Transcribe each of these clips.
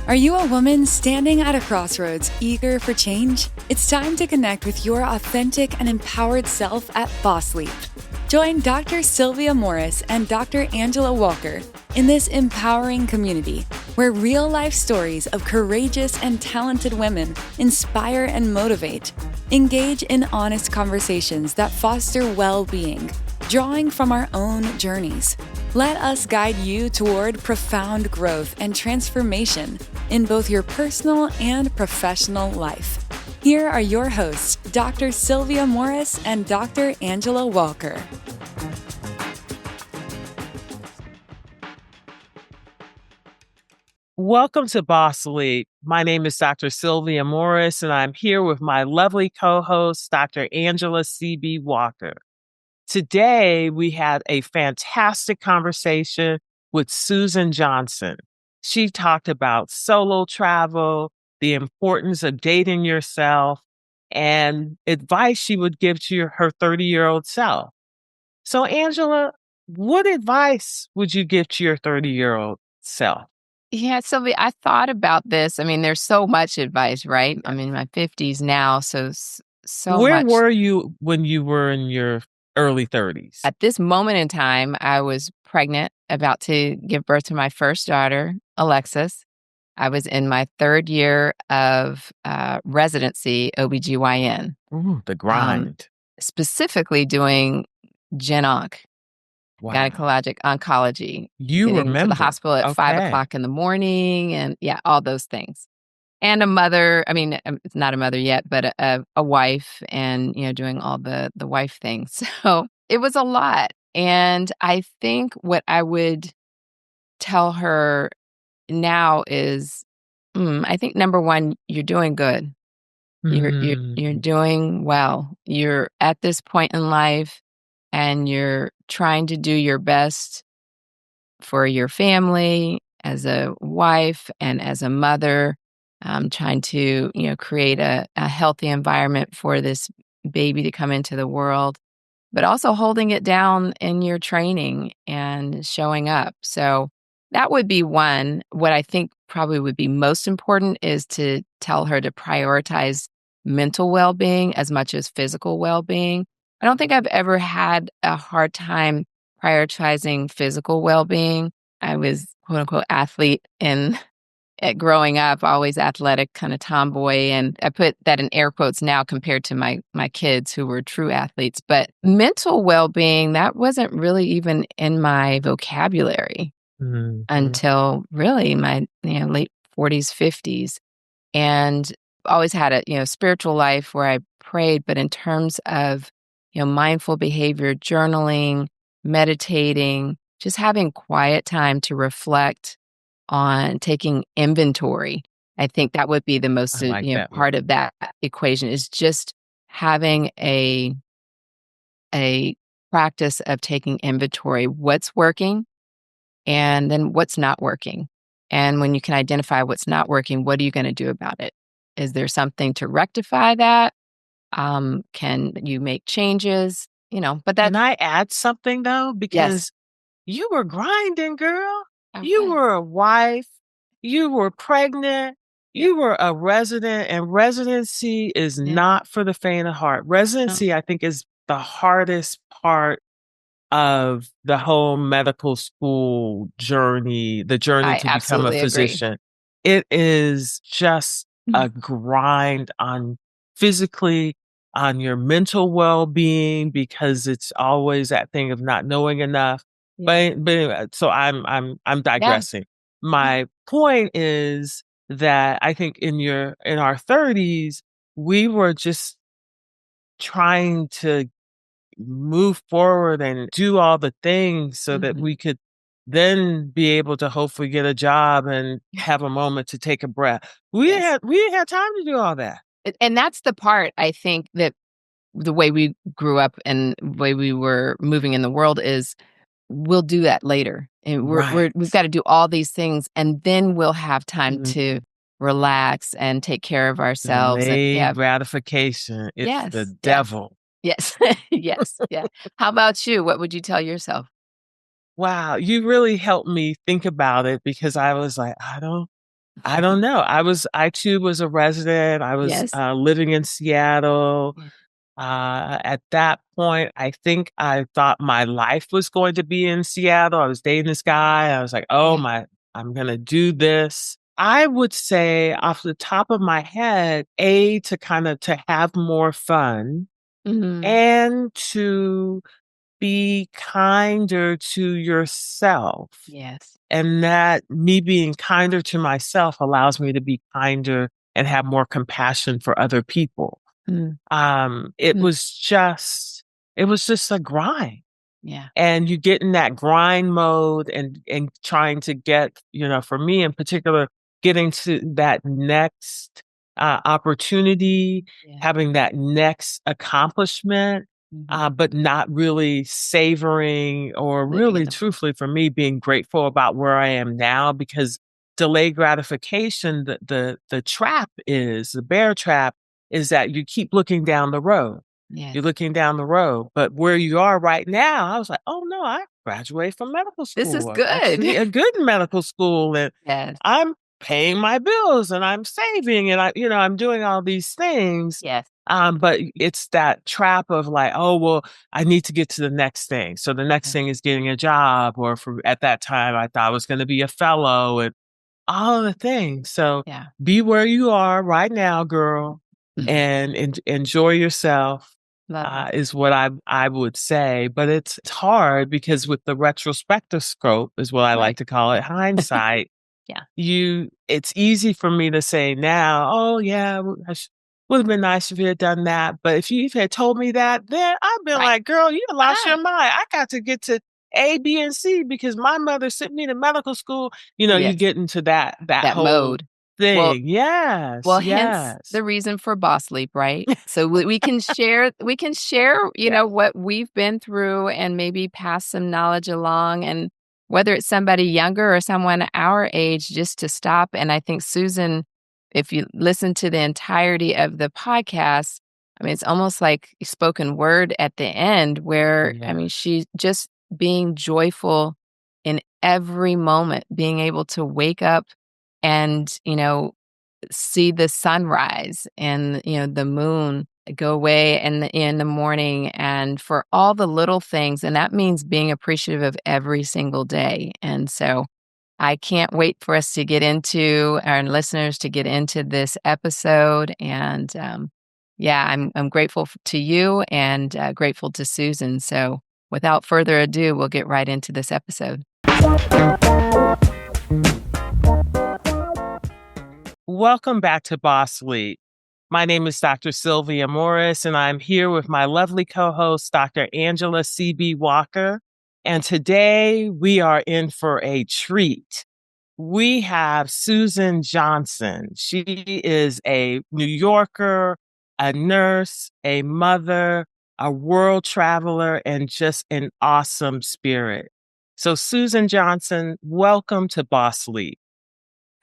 Are you a woman standing at a crossroads, eager for change? It's time to connect with your authentic and empowered self at Boss Leap. Join Dr. Sylvia Morris and Dr. Angela Walker in this empowering community where real-life stories of courageous and talented women inspire and motivate. Engage in honest conversations that foster well-being, drawing from our own journeys. Let us guide you toward profound growth and transformation in both your personal and professional life. Here are your hosts, Dr. Sylvia Morris and Dr. Angela Walker. Welcome to Boss Leap. My name is Dr. Sylvia Morris, and I'm here with my lovely co-host, Dr. Angela C.B. Walker. Today, we had a fantastic conversation with Susan Johnson. She talked about solo travel, the importance of dating yourself, and advice she would give to her 30-year-old self. So, Angela, what advice would you give to your 30-year-old self? Yeah, Sylvia, I thought about this. I mean, there's so much advice, right? I'm in my 50s now, so Where much. were you when you were in your early 30s? At this moment in time, I was pregnant, about to give birth to my first daughter, Alexis. I was in my third year of residency, OBGYN. Ooh, the grind. Specifically doing gen-onc. Wow. Gynecologic oncology. You Getting remember. to the hospital at 5 o'clock in the morning and all those things. And a mother, it's not a mother yet, but a wife and, doing all the wife things. So it was a lot. And I think what I would tell her now is, I think number one, you're doing good. You're doing well. You're at this point in life and you're trying to do your best for your family as a wife and as a mother, trying to, create a healthy environment for this baby to come into the world, but also holding it down in your training and showing up. So that would be one. What I think probably would be most important is to tell her to prioritize mental well-being as much as physical well-being. I don't think I've ever had a hard time prioritizing physical well-being. I was quote unquote athlete growing up, always athletic, kind of tomboy. And I put that in air quotes now compared to my kids who were true athletes. But mental well-being, that wasn't really even in my vocabulary until really my late 40s, 50s. And always had a spiritual life where I prayed, but in terms of mindful behavior, journaling, meditating, just having quiet time to reflect on taking inventory. I think that would be the most part of that equation is just having a practice of taking inventory. What's working and then what's not working. And when you can identify what's not working, what are you going to do about it? Is there something to rectify that? Can you make changes? But that. Can I add something though? Because you were grinding, girl. Okay. You were a wife. You were pregnant. You were a resident, and residency is not for the faint of heart. Residency, I think, is the hardest part of the whole medical school journey, the journey to become a physician. Agree. It is just a grind on physically, on your mental well-being, because it's always that thing of not knowing enough. Yeah. But so I'm digressing. Yeah. My point is that I think in our 30s, we were just trying to move forward and do all the things so that we could then be able to hopefully get a job and have a moment to take a breath. We didn't have time to do all that. And that's the part I think that the way we grew up and the way we were moving in the world is we'll do that later. And we've got to do all these things and then we'll have time to relax and take care of ourselves. Delayed gratification. It's the devil. Yes. Yes. Yeah. How about you? What would you tell yourself? Wow. You really helped me think about it because I was like, I don't I don't know. I too was a resident. I was living in Seattle. At that point, I think I thought my life was going to be in Seattle. I was dating this guy. I was like, I'm going to do this. I would say off the top of my head, to have more fun and to be kinder to yourself. Yes. And that me being kinder to myself allows me to be kinder and have more compassion for other people. It was just a grind. Yeah. And you get in that grind mode and trying to get, for me in particular, getting to that next opportunity, having that next accomplishment, but not really savoring or really truthfully for me being grateful about where I am now, because delayed gratification, the bear trap is that you keep looking down the road. Yes. You're looking down the road, but where you are right now, I was like, oh no, I graduated from medical school. This is good. Actually, a good medical school, and I'm paying my bills and I'm saving and I'm doing all these things. Yes. But it's that trap of like, oh, well, I need to get to the next thing. So the next thing is getting a job, or at that time, I thought I was going to be a fellow and all the things. So be where you are right now, girl, and enjoy yourself. Is what I would say, but it's hard because with the retrospectoscope is what I like to call it, hindsight. It's easy for me to say now, oh yeah, would have been nice if you had done that. But if you had told me that, then I've been like, girl, you lost your mind. I got to get to A, B, and C because my mother sent me to medical school. You get into that whole mode thing. Well, hence the reason for Boss Leap, right? So we can share, what we've been through and maybe pass some knowledge along, and whether it's somebody younger or someone our age, just to stop. And I think Susan, if you listen to the entirety of the podcast, I mean, it's almost like spoken word at the end where, I mean, she just being joyful in every moment, being able to wake up and, see the sunrise and, the moon go away in the morning, and for all the little things. And that means being appreciative of every single day. And so I can't wait for us to get into, our listeners to get into this episode. And I'm grateful to you and grateful to Susan. So without further ado, we'll get right into this episode. Welcome back to Boss Leap. My name is Dr. Sylvia Morris, and I'm here with my lovely co-host, Dr. Angela C.B. Walker. And today we are in for a treat. We have Susan Johnson. She is a New Yorker, a nurse, a mother, a world traveler, and just an awesome spirit. So Susan Johnson, welcome to Boss Leap.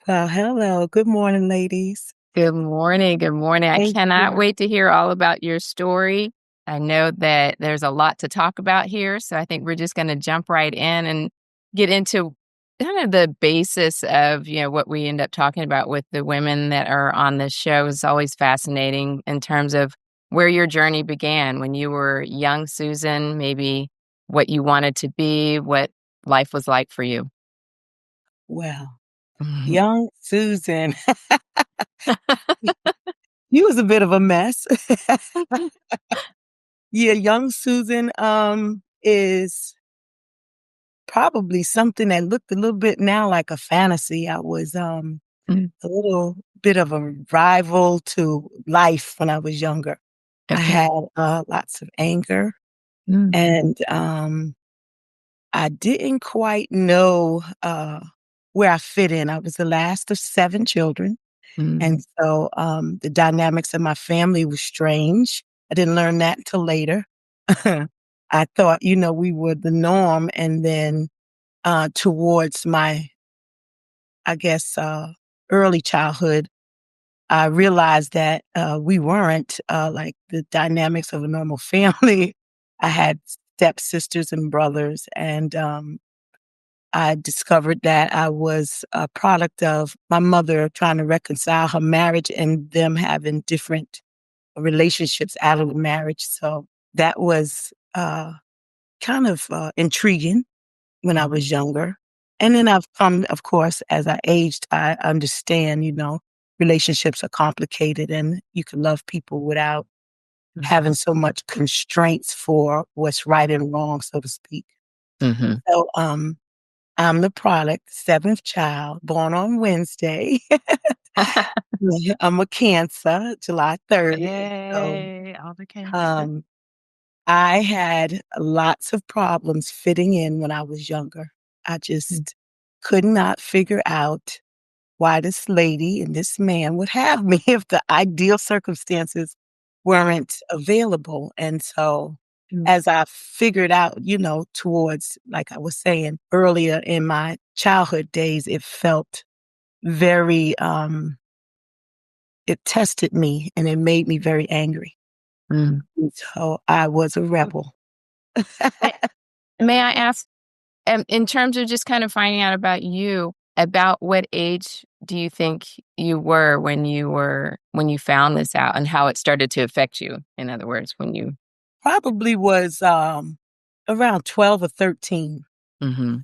Well, hello. Good morning, ladies. Good morning. Good morning. I cannot wait to hear all about your story. I know that there's a lot to talk about here, so I think we're just going to jump right in and get into kind of the basis of, what we end up talking about with the women that are on this show. Is always fascinating in terms of where your journey began when you were young, Susan, maybe what you wanted to be, what life was like for you. Well, young Susan, you was a bit of a mess. Young Susan is probably something that looked a little bit now like a fantasy. I was a little bit of a rival to life when I was younger. I had lots of anger, and I didn't quite know where I fit in. I was the last of 7 children. And so the dynamics of my family was strange. I didn't learn that until later. I thought, we were the norm. And then towards my, I guess, early childhood, I realized that we weren't like the dynamics of a normal family. I had stepsisters and brothers, and I discovered that I was a product of my mother trying to reconcile her marriage and them having different relationships out of the marriage. So that was kind of intriguing when I was younger. And then I've come, of course, as I aged, I understand, relationships are complicated and you can love people without having so much constraints for what's right and wrong, so to speak. Mm-hmm. So I'm the product, seventh child, born on Wednesday. I'm a Cancer, July 3rd. Yay, all the Cancer. I had lots of problems fitting in when I was younger. I just could not figure out why this lady and this man would have me if the ideal circumstances weren't available. And so as I figured out, towards, like I was saying earlier in my childhood days, it felt very, it tested me and it made me very angry. Mm. And so I was a rebel. May I ask, in terms of just kind of finding out about you, about what age do you think you were when you found this out and how it started to affect you? In other words, when you Probably was around 12 or 13. Mm-hmm.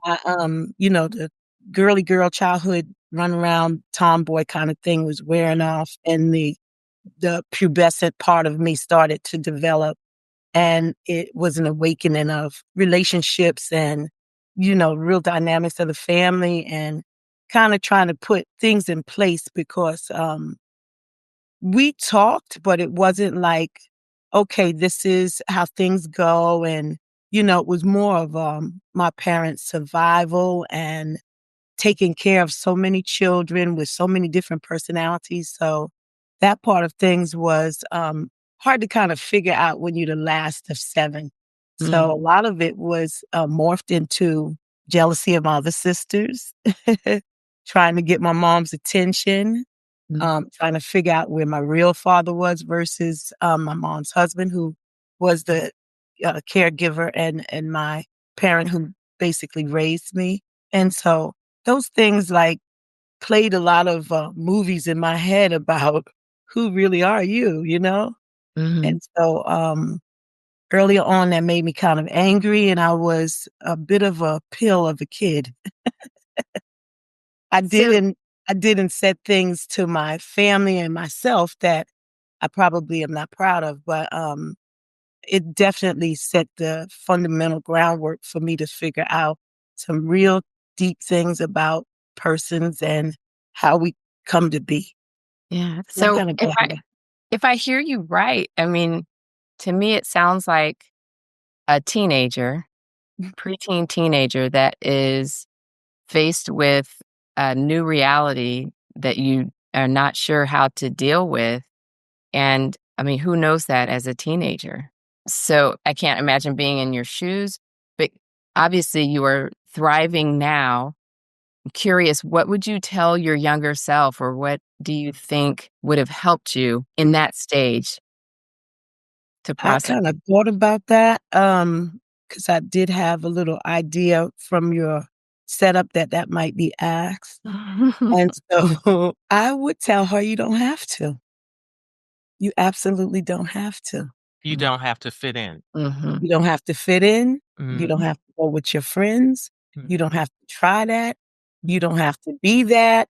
The girly girl childhood run around tomboy kind of thing was wearing off and the pubescent part of me started to develop. And it was an awakening of relationships and, real dynamics of the family and kind of trying to put things in place because we talked, but it wasn't like, okay, this is how things go. And, it was more of my parents' survival and taking care of so many children with so many different personalities. So that part of things was hard to kind of figure out when you're the last of seven. So a lot of it was morphed into jealousy of my other sisters, trying to get my mom's attention, trying to figure out where my real father was versus my mom's husband, who was the caregiver and my parent who basically raised me. And so those things like played a lot of movies in my head about who really are you, Mm-hmm. And so earlier on that made me kind of angry and I was a bit of a pill of a kid. I didn't said things to my family and myself that I probably am not proud of, but it definitely set the fundamental groundwork for me to figure out some real deep things about persons and how we come to be. Yeah. I'm So kind of glad. if I hear you right, I mean, to me it sounds like a teenager, preteen teenager that is faced with a new reality that you are not sure how to deal with. And I mean, who knows that as a teenager? So I can't imagine being in your shoes, but obviously you are thriving now. I'm curious, what would you tell your younger self, or what do you think would have helped you in that stage to I process? kind of thought about that because I did have a little idea from your setup that might be asked. And so I would tell her you don't have to. You absolutely don't have to. You don't have to fit in. Mm-hmm. You don't have to fit in. You don't Mhm. have to go with your friends. You don't Mhm. have to try that. You don't have to be that.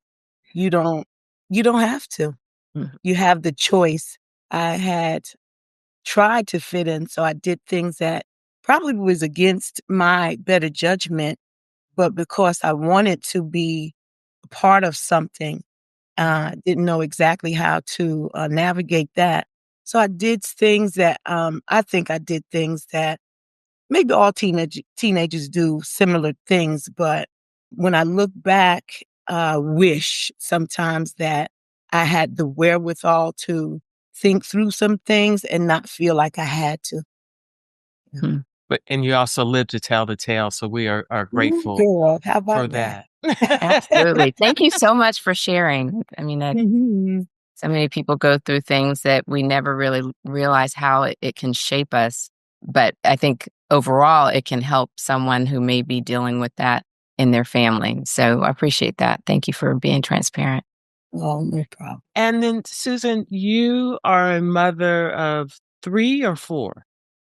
You don't have to. Mhm. You have the choice. I had tried to fit in, so I did things that probably was against my better judgment, but because I wanted to be a part of something, didn't know exactly how to navigate that. So I did things that I think I did things that maybe all teenagers do similar things, but when I look back, wish sometimes that I had the wherewithal to think through some things and not feel like I had to. Yeah. And you also live to tell the tale, so we are Ooh, grateful girl, how for about that? that. Absolutely. Thank you so much for sharing. I mean, Mhm. so many people go through things that we never really realize how it can shape us. But I think overall, it can help someone who may be dealing with that in their family. So I appreciate that. Thank you for being transparent. Oh, no problem. And then, Susan, you are a mother of 3 or 4?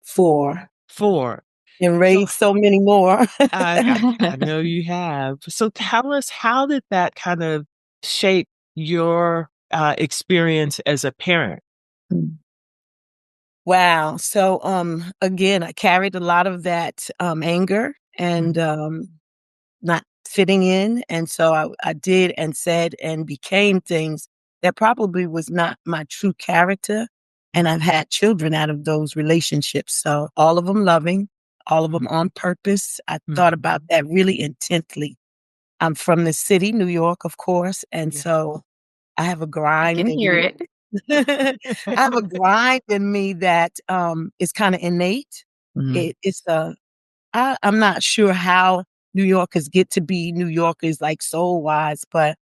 4. 4. And raised so many more. I know you have. So tell us, how did that kind of shape your experience as a parent? Wow. So, again, I carried a lot of that anger and not fitting in. And so I did and said and became things that probably was not my true character. And I've had children out of those relationships. So all of them loving, all of them on purpose. I thought about that really intently. I'm from the city, New York, of course. And so I have a I grind can in hear me. it. I have a grind in me that is kind of innate. It's I'm not sure how New Yorkers get to be New Yorkers like soul wise, but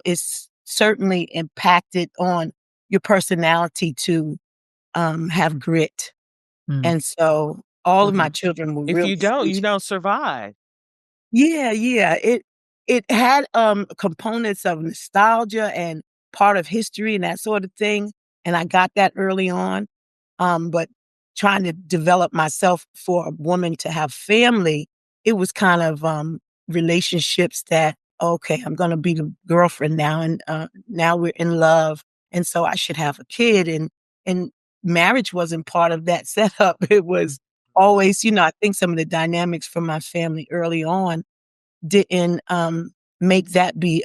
it's certainly impacted on your personality to have grit. Mm. And so all of my children were If really you don't, you sweet. don't survive. Yeah. It had components of nostalgia and part of history and that sort of thing. And I got that early on. But trying to develop myself for a woman to have family, it was kind of relationships that, okay, I'm gonna be the girlfriend now, and now we're in love, and so I should have a kid, and marriage wasn't part of that setup. It was always, I think some of the dynamics from my family early on didn't make that be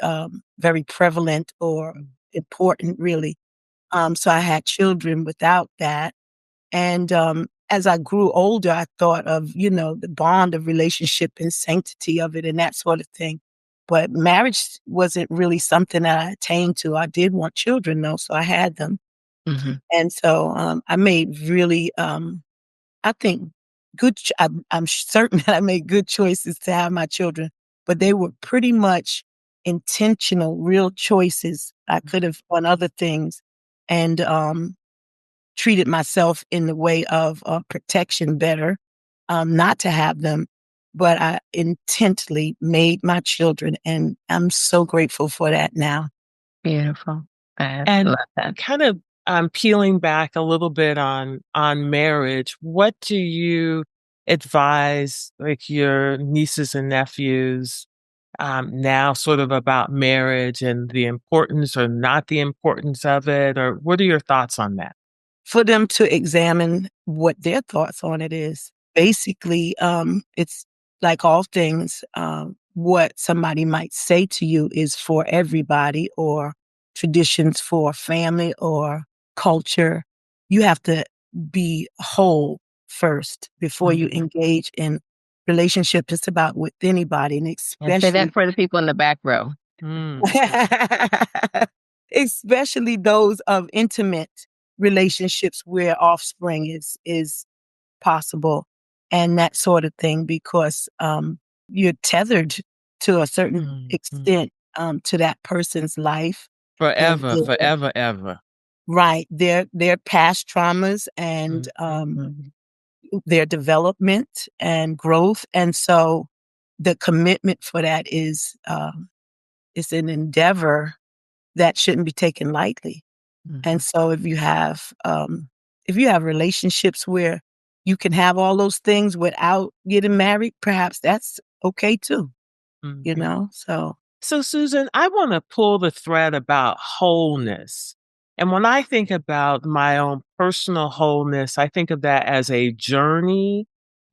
very prevalent or important, really. So I had children without that. And as I grew older, I thought of, the bond of relationship and sanctity of it and that sort of thing. But marriage wasn't really something that I attained to. I did want children, though, so I had them. And so I made really, I think, I'm certain that I made good choices to have my children, but they were pretty much intentional, real choices. I could have done other things. And treated myself in the way of protection better, not to have them, but I intently made my children, and I'm so grateful for that now. Beautiful. I And love that. kind of peeling back a little bit on marriage, what do you advise like your nieces and nephews now sort of about marriage and the importance or not the importance of it? Or what are your thoughts on that? For them to examine what their thoughts on it is. Basically, it's like all things, what somebody might say to you is for everybody, or traditions for family or culture. You have to be whole first before you engage in relationship just about with anybody, and And say that especially for the people in the back row. Mm. especially those of intimate relationships where offspring is possible and that sort of thing, because you're tethered to a certain extent to that person's life and Forever, forever, ever. right, their past traumas and their development and growth. And so the commitment for that is an endeavor that shouldn't be taken lightly. And so if you have relationships where you can have all those things without getting married, perhaps that's okay too, So So, Susan, I want to pull the thread about wholeness. And when I think about my own personal wholeness, I think of that as a journey.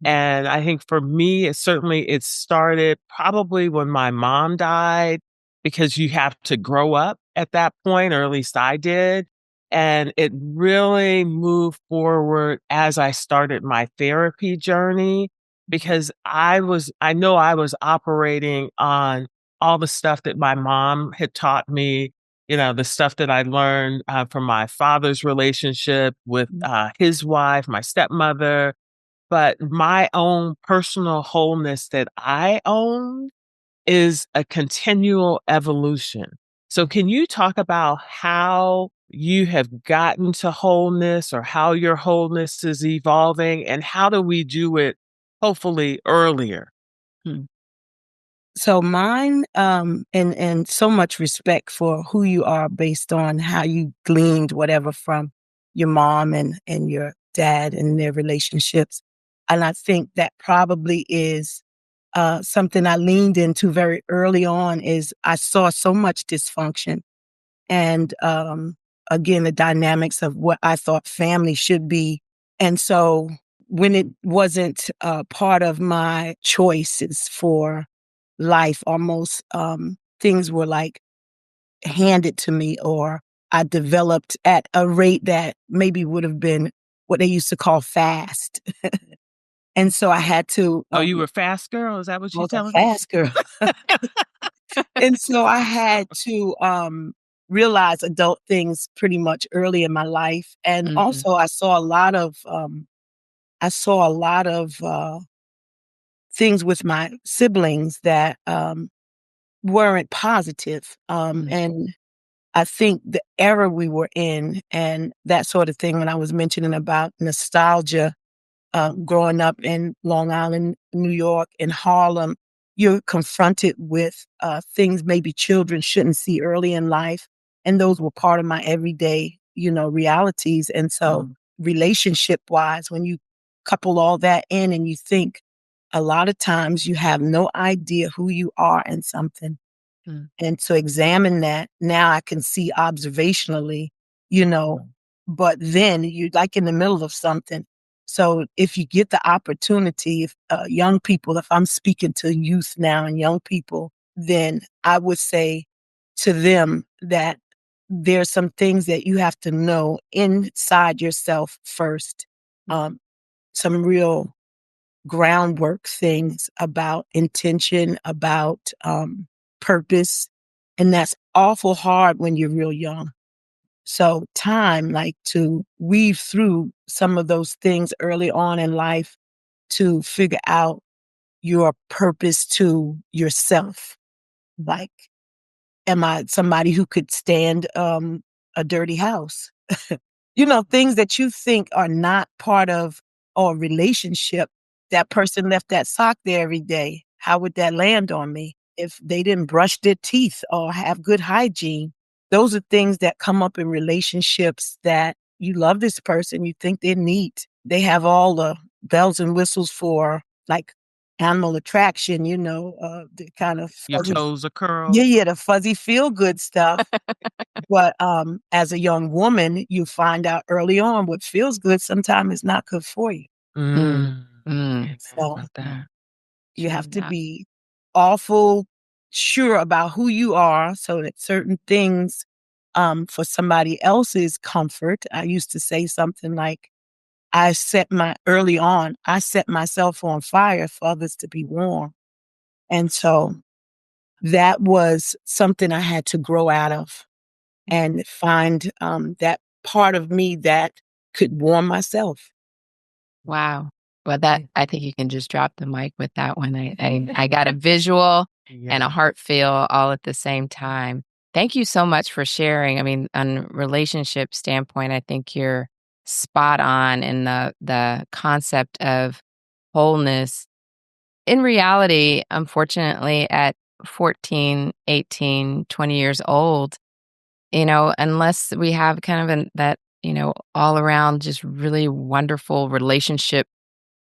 And I think for me, it started probably when my mom died, because you have to grow up at that point, or at least I did. And it really moved forward as I started my therapy journey, because I know I was operating on all the stuff that my mom had taught me, the stuff that I learned from my father's relationship with his wife, my stepmother, but my own personal wholeness that I own is a continual evolution. So can you talk about how you have gotten to wholeness, or how your wholeness is evolving, and how do we do it hopefully earlier? Hmm. So mine, and so much respect for who you are based on how you gleaned whatever from your mom and your dad and their relationships. And I think that probably is something I leaned into very early on is I saw so much dysfunction and again, the dynamics of what I thought family should be. And so when it wasn't part of my choices for life, almost things were like handed to me, or I developed at a rate that maybe would have been what they used to call fast. And so I had to. Oh, you were a fast girl? Is that what I you're was a telling me? fast girl. And so I had to realize adult things pretty much early in my life. And also I saw a lot of things with my siblings that weren't positive. And I think the era we were in and that sort of thing, when I was mentioning about nostalgia, growing up in Long Island, New York, in Harlem, you're confronted with things maybe children shouldn't see early in life. And those were part of my everyday, realities. And so relationship wise, when you couple all that in and you think a lot of times you have no idea who you are in something. And to examine that, now I can see observationally, but then you're like in the middle of something. So if you get the opportunity, if young people, if I'm speaking to youth now and young people, then I would say to them that there's some things that you have to know inside yourself first. Some real groundwork things about intention, about purpose. And that's awful hard when you're real young. So time, like to weave through some of those things early on in life to figure out your purpose to yourself. Like, am I somebody who could stand a dirty house? Things that you think are not part of a relationship. That person left that sock there every day. How would that land on me if they didn't brush their teeth or have good hygiene? Those are things that come up in relationships that you love this person, you think they're neat. They have all the bells and whistles for like animal attraction, the kind of Your fuzzy, toes are curled? yeah, the fuzzy feel good stuff. But as a young woman, you find out early on what feels good sometimes is not good for you. So About that. you have to be awful sure about who you are so that certain things for somebody else's comfort. I used to say something like, I set myself on fire for others to be warm. And so that was something I had to grow out of and find that part of me that could warm myself. Wow. Well, I think you can just drop the mic with that one. I got a visual and a heart feel all at the same time. Thank you so much for sharing. I mean, on relationship standpoint, I think you're spot on in the concept of wholeness. In reality, unfortunately, at 14, 18, 20 years old, unless we have kind of that, all around just really wonderful relationship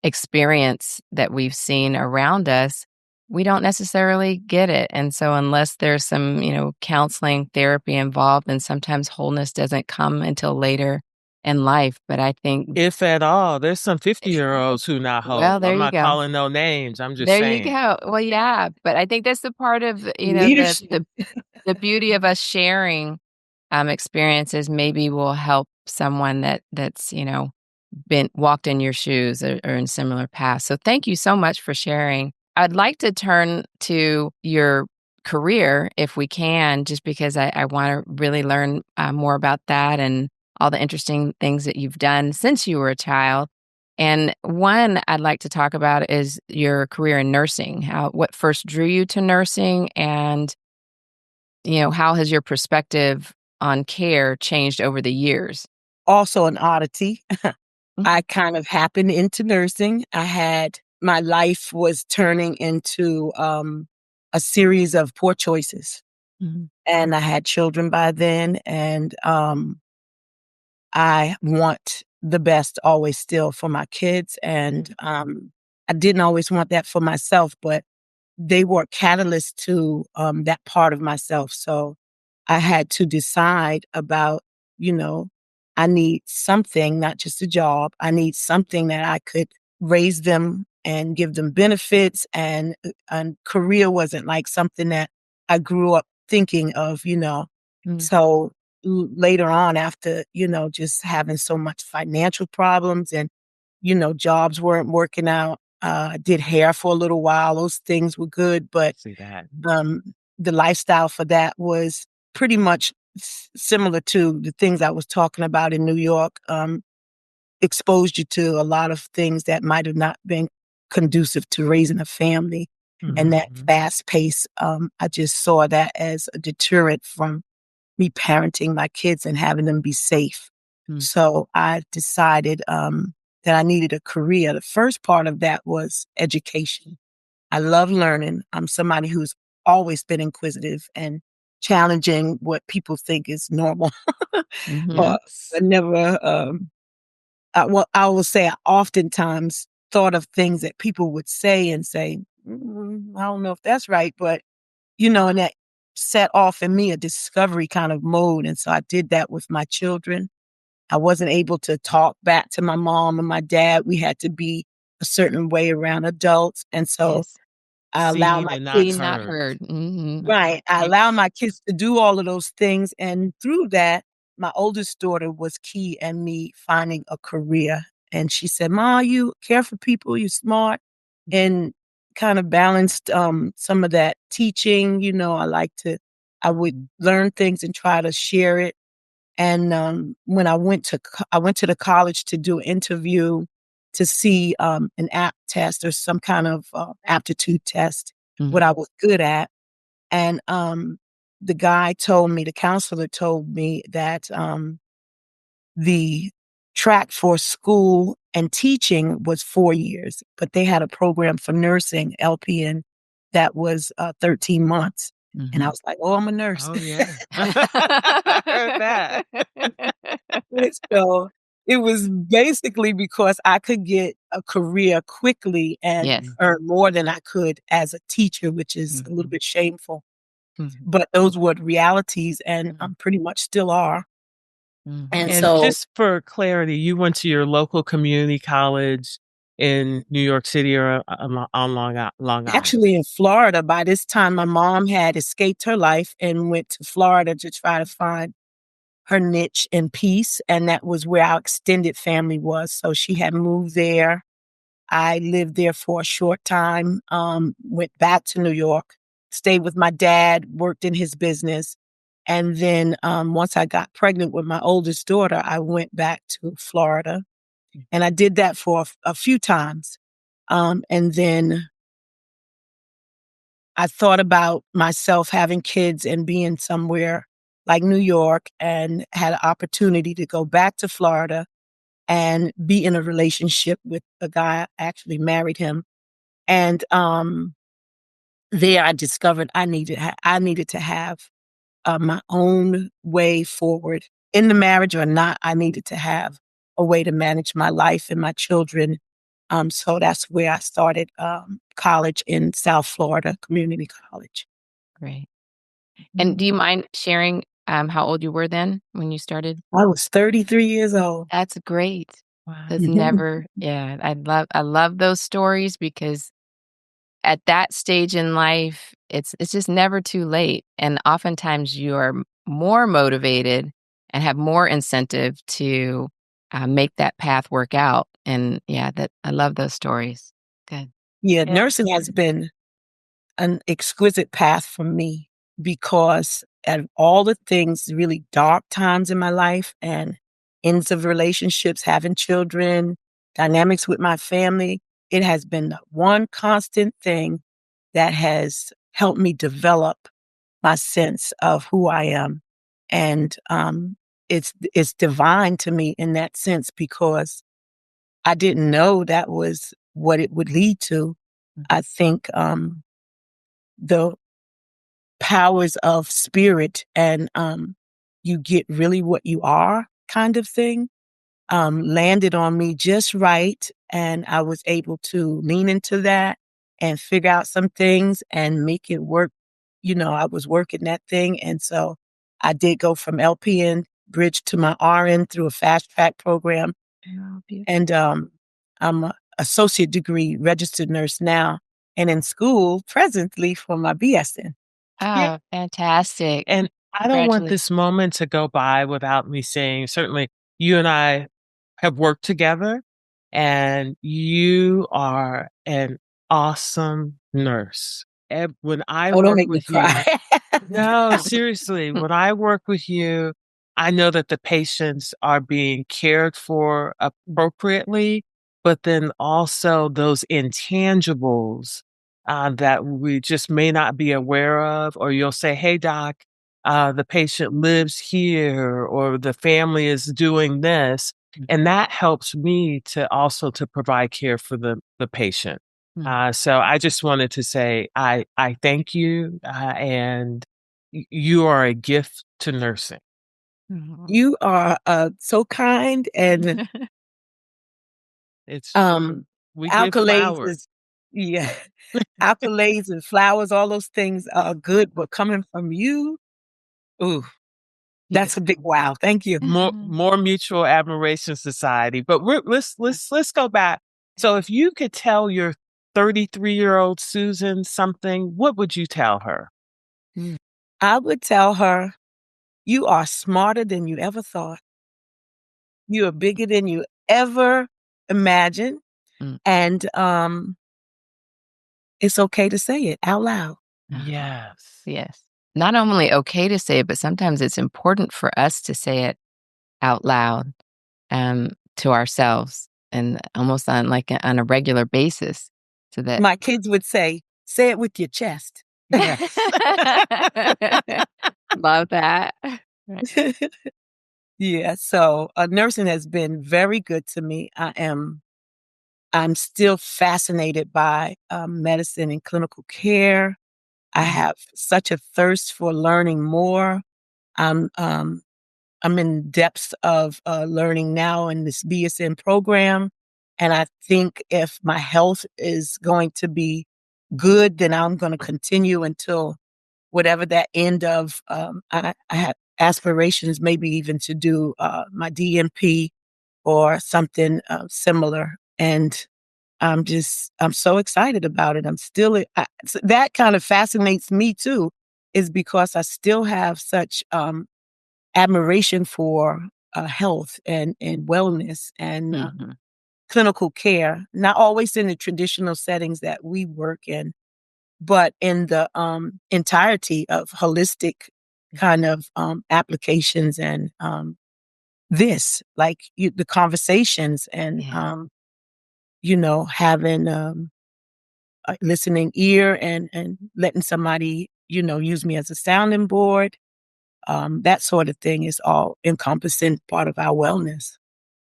experience that we've seen around us, we don't necessarily get it. And so unless there's some, counseling, therapy involved, then sometimes wholeness doesn't come until later in life. But I think if at all, there's some 50-year-olds who not whole. Well, there I'm you not go. calling no names. I'm just There you saying. go. Well, yeah, but I think that's the part of, Leadership. the beauty of us sharing experiences maybe will help someone that's, been walked in your shoes or in similar paths. So thank you so much for sharing. I'd like to turn to your career if we can, just because I want to really learn more about that and all the interesting things that you've done since you were a child. And one I'd like to talk about is your career in nursing. What first drew you to nursing, and how has your perspective on care changed over the years? Also an oddity. I kind of happened into nursing. My life was turning into a series of poor choices. Mm-hmm. And I had children by then, and I want the best always still for my kids. And I didn't always want that for myself, but they were catalysts to that part of myself. So I had to decide about, I need something, not just a job. I need something that I could raise them and give them benefits. And career wasn't like something that I grew up thinking of. Mm-hmm. So later on, after, just having so much financial problems and, jobs weren't working out. I did hair for a little while. Those things were good, but See that. the lifestyle for that was pretty much similar to the things I was talking about in New York. Exposed you to a lot of things that might have not been conducive to raising a family. And that fast pace, I just saw that as a deterrent from me parenting my kids and having them be safe. So I decided that I needed a career. The first part of that was education. I love learning. I'm somebody who's always been inquisitive and challenging what people think is normal. Or Yes. I never, I will say I oftentimes thought of things that people would say and say, I don't know if that's right, but, and that set off in me a discovery kind of mode. And so I did that with my children. I wasn't able to talk back to my mom and my dad. We had to be a certain way around adults. And so I allow Seen my and not kids, Seen, not heard. heard. Mm-hmm. right. I allow my kids to do all of those things. And through that, my oldest daughter was key in me finding a career. And she said, Ma, you care for people, you're smart, and kind of balanced some of that teaching. I would learn things and try to share it. And when I went to the college to do an interview to see an apt test or some kind of aptitude test, what I was good at. And the counselor told me that the track for school and teaching was 4 years, but they had a program for nursing, LPN, that was 13 months. And I was like, oh, I'm a nurse. Oh, yeah. I heard that. So it was basically because I could get a career quickly and Yes. earn more than I could as a teacher, which is a little bit shameful. Mhm. But those were the realities, and pretty much still are. And And so just for clarity, you went to your local community college in New York City or on Long Island? actually in Florida, by this time, my mom had escaped her life and went to Florida to try to find her niche in peace. And that was where our extended family was. So she had moved there. I lived there for a short time, went back to New York, stayed with my dad, worked in his business. And then once I got pregnant with my oldest daughter, I went back to Florida. And I did that for a few times. And then I thought about myself having kids and being somewhere like New York, and had an opportunity to go back to Florida and be in a relationship with a guy. I actually married him. And there I discovered I needed to have my own way forward in the marriage or not. I needed to have a way to manage my life and my children. So that's where I started college in South Florida, community college. Great. And do you mind sharing how old you were then when you started? I was 33 years old. That's great. Wow. That's never, I love those stories because at that stage in life, it's just never too late. And oftentimes you are more motivated and have more incentive to make that path work out. And that I love those stories. Good. Yeah, Yeah. nursing has been an exquisite path for me because at all the things, really dark times in my life and ends of relationships, having children, dynamics with my family, it has been the one constant thing that has helped me develop my sense of who I am. And it's divine to me in that sense because I didn't know that was what it would lead to. I think the powers of spirit and you get really what you are kind of thing landed on me just right. And I was able to lean into that and figure out some things and make it work. I was working that thing. And so I did go from LPN bridge to my RN through a fast track program. Oh, beautiful. And I'm an associate degree registered nurse now and in school presently for my BSN. Oh, fantastic. And I don't want this moment to go by without me saying, certainly you and I have worked together and you are an awesome nurse. When I Don't work make me with you, cry. no, seriously, when I work with you, I know that the patients are being cared for appropriately, but then also those intangibles that we just may not be aware of, or you'll say, hey, doc, the patient lives here, or the family is doing this. And that helps me to also to provide care for the patient. So I just wanted to say, I thank you, and you are a gift to nursing. You are so kind and It's we give accolades flowers. is yeah. Accolades and flowers, all those things are good, but coming from you, ooh, that's a big wow. Thank you. More mutual admiration society. But let's go back. So if you could tell your 33-year-old Susan something, what would you tell her? I would tell her, you are smarter than you ever thought. You are bigger than you ever imagined. And it's okay to say it out loud. Yes. Yes. Not only okay to say it, but sometimes it's important for us to say it out loud to ourselves and almost on a regular basis so that My kids would say it with your chest. Yes. Love that. Yeah. So nursing has been very good to me. I'm still fascinated by medicine and clinical care. I have such a thirst for learning more. I'm um, I'm in depths of learning now in this BSN program, and I think if my health is going to be good, then I'm going to continue until whatever that end of. I have aspirations, maybe even to do my DMP or something similar, and I'm so excited about it. That kind of fascinates me too, is because I still have such admiration for health and wellness and clinical care, not always in the traditional settings that we work in, but in the entirety of holistic kind of applications and the conversations and, having a listening ear and letting somebody, use me as a sounding board. That sort of thing is all encompassing part of our wellness.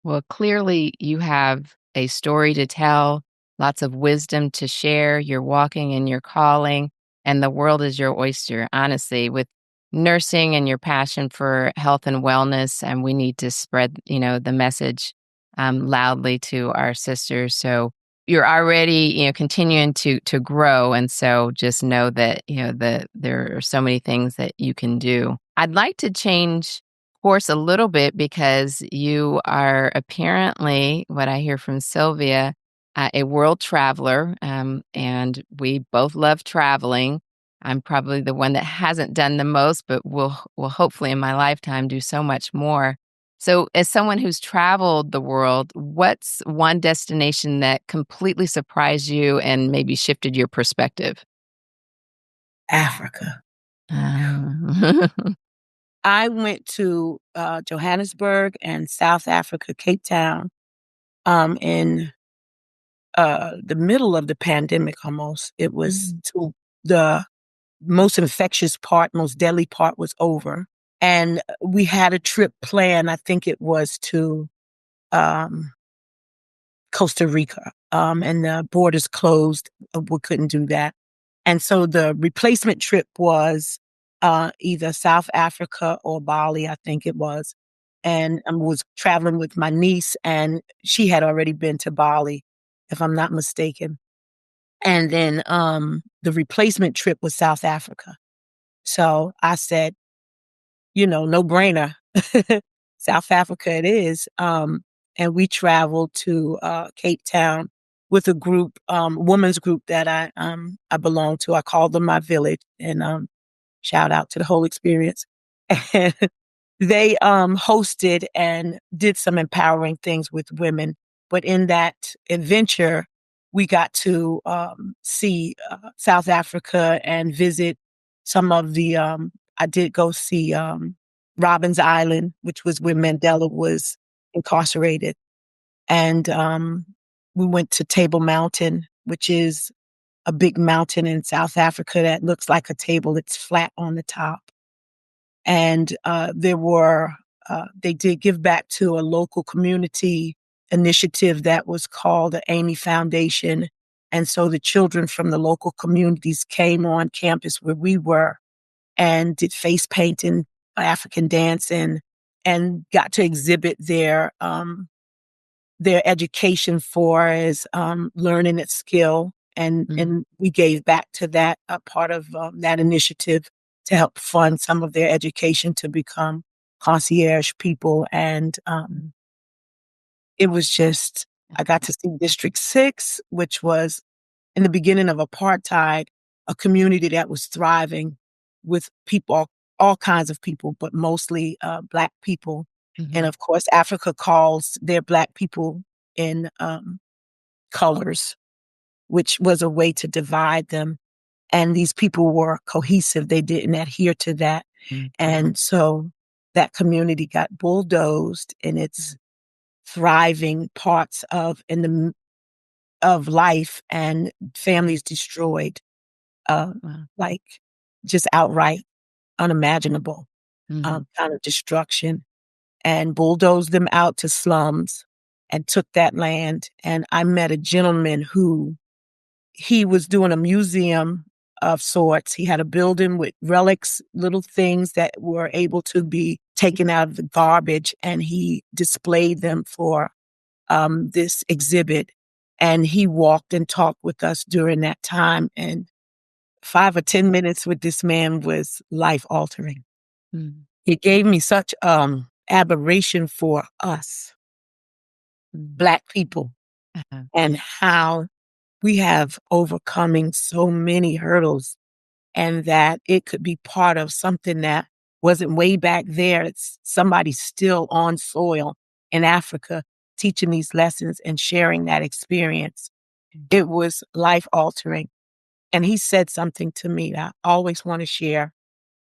Well, clearly you have a story to tell, lots of wisdom to share. You're walking in your calling, and the world is your oyster, honestly, with nursing and your passion for health and wellness. And we need to spread, the message loudly to our sisters. So you're already, continuing to grow. And so just know that, there are so many things that you can do. I'd like to change course a little bit because you are apparently, what I hear from Sylvia, a world traveler, and we both love traveling. I'm probably the one that hasn't done the most, but will hopefully in my lifetime do so much more. So, as someone who's traveled the world, what's one destination that completely surprised you and maybe shifted your perspective? Africa. Uh, I went to Johannesburg and South Africa, Cape Town, in the middle of the pandemic almost. It was to the most infectious part, most deadly part was over. And we had a trip planned. I think it was to um, Costa Rica, and the borders closed. We couldn't do that. And so the replacement trip was either South Africa or Bali, I think it was. And I was traveling with my niece, and she had already been to Bali, if I'm not mistaken. And then the replacement trip was South Africa. So I said, no brainer. South Africa it is. And we traveled to Cape Town with a group, women's group that I belong to. I call them my village, and shout out to the whole experience. And they hosted and did some empowering things with women. But in that adventure, we got to see South Africa and visit some of the, I did go see Robben's Island, which was where Mandela was incarcerated. And we went to Table Mountain, which is a big mountain in South Africa that looks like a table. It's flat on the top. And they did give back to a local community initiative that was called the Amy Foundation. And so the children from the local communities came on campus where we were and did face painting, African dancing, and got to exhibit their education for as learning its skill. And we gave back to that, a part of that initiative to help fund some of their education to become concierge people. And it was just, I got to see District 6, which was in the beginning of apartheid, a community that was thriving with people, all kinds of people, but mostly Black people. Mm-hmm. And of course, Africa calls their Black people in colors, which was a way to divide them. And these people were cohesive. They didn't adhere to that. Mm-hmm. And so that community got bulldozed in its thriving parts of life, and families destroyed, wow. Like just outright unimaginable kind of destruction, and bulldozed them out to slums and took that land. And I met a gentleman who, he was doing a museum of sorts. He had a building with relics, little things that were able to be taken out of the garbage, and he displayed them for this exhibit. And he walked and talked with us during that time. And 5 or 10 minutes with this man was life altering. It gave me such admiration for us, Black people, and how we have overcoming so many hurdles, and that it could be part of something that wasn't way back there. It's somebody still on soil in Africa teaching these lessons and sharing that experience. It was life altering. And he said something to me that I always want to share.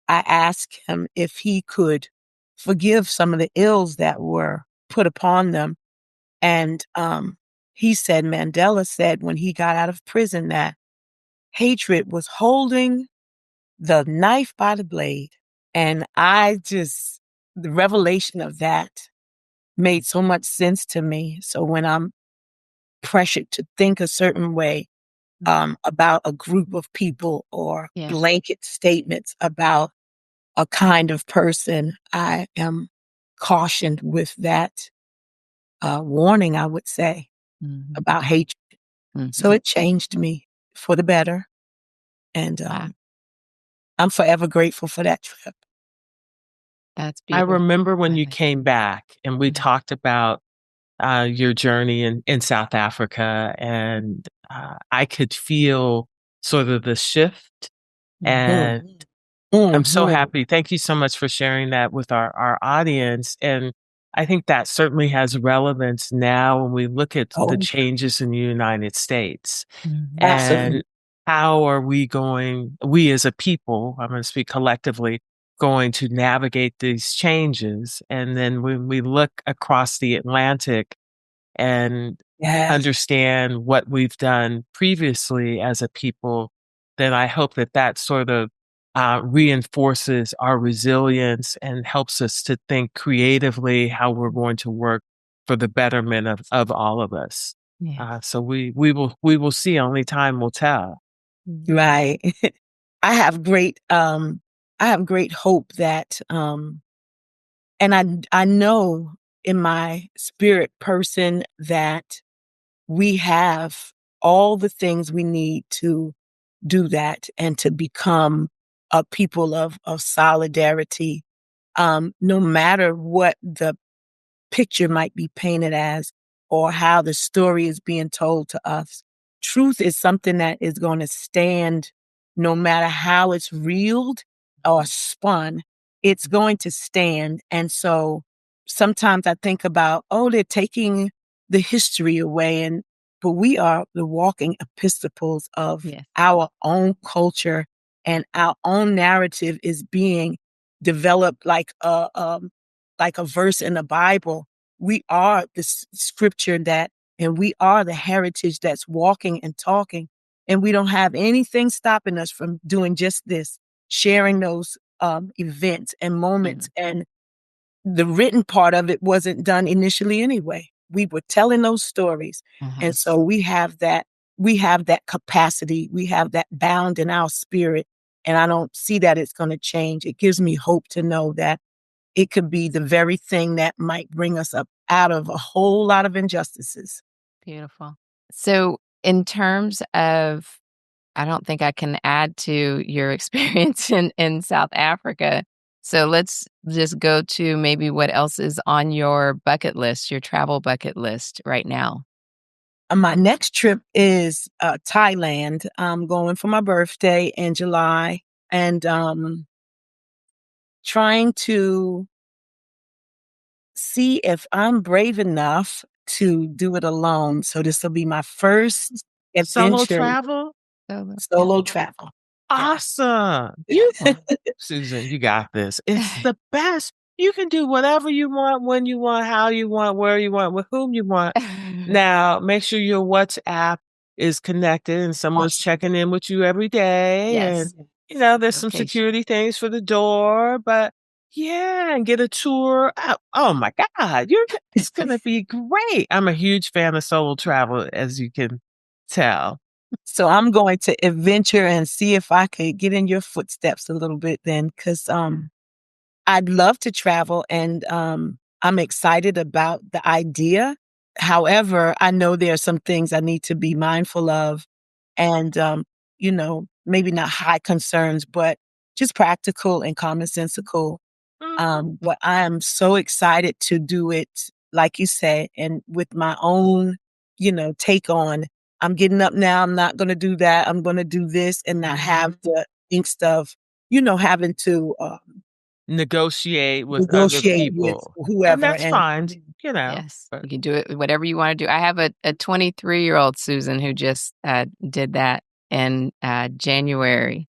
I asked him if he could forgive some of the ills that were put upon them. And he said, Mandela said when he got out of prison that hatred was holding the knife by the blade. And the revelation of that made so much sense to me. So when I'm pressured to think a certain way about a group of people, or blanket statements about a kind of person, I am cautioned with that warning, I would say, about hatred. So it changed me for the better. And I'm forever grateful for that trip. That's beautiful. I remember when you came back and we talked about your journey in South Africa, and I could feel sort of the shift. And I'm so happy. Thank you so much for sharing that with our audience. And I think that certainly has relevance now when we look at the changes in the United States. And how are we as a people, I'm going to speak collectively, going to navigate these changes? And then when we look across the Atlantic and understand what we've done previously as a people, then I hope that sort of reinforces our resilience and helps us to think creatively how we're going to work for the betterment of all of us. So we will see. Only time will tell. Right. I have great I have great hope that, and I know in my spirit person that we have all the things we need to do that and to become a people of solidarity, no matter what the picture might be painted as or how the story is being told to us. Truth is something that is going to stand no matter how it's reeled or spun, it's going to stand. And so sometimes I think about, oh, they're taking the history away, but we are the walking epistles of our own culture, and our own narrative is being developed like a verse in the Bible. We are the scripture and we are the heritage that's walking and talking. And we don't have anything stopping us from doing just this, sharing those events and moments. And the written part of it wasn't done initially anyway. We were telling those stories. And so we have that capacity. We have that bound in our spirit. And I don't see that it's going to change. It gives me hope to know that it could be the very thing that might bring us up out of a whole lot of injustices. Beautiful. So in terms of, I don't think I can add to your experience in South Africa. So let's just go to maybe what else is on your bucket list, your travel bucket list right now. My next trip is Thailand. I'm going for my birthday in July, and trying to see if I'm brave enough to do it alone. So this will be my first Solo adventure. travel? Solo travel. Awesome. Susan, you got this. It's the best. You can do whatever you want, when you want, how you want, where you want, with whom you want. Now, make sure your WhatsApp is connected and someone's checking in with you every day. Yes. And, there's some security things for the door, but yeah, and get a tour. Oh my God, it's going to be great. I'm a huge fan of solo travel, as you can tell. So I'm going to adventure and see if I could get in your footsteps a little bit then, because I'd love to travel, and I'm excited about the idea. However, I know there are some things I need to be mindful of, and maybe not high concerns, but just practical and commonsensical. But I am so excited to do it, like you said, and with my own, take on. I'm getting up now. I'm not going to do that. I'm going to do this, and not have the angst of, having to negotiate with other people. with whoever. And that's fine, Yes, you can do it, whatever you want to do. I have a 23-year-old Susan who just did that in January,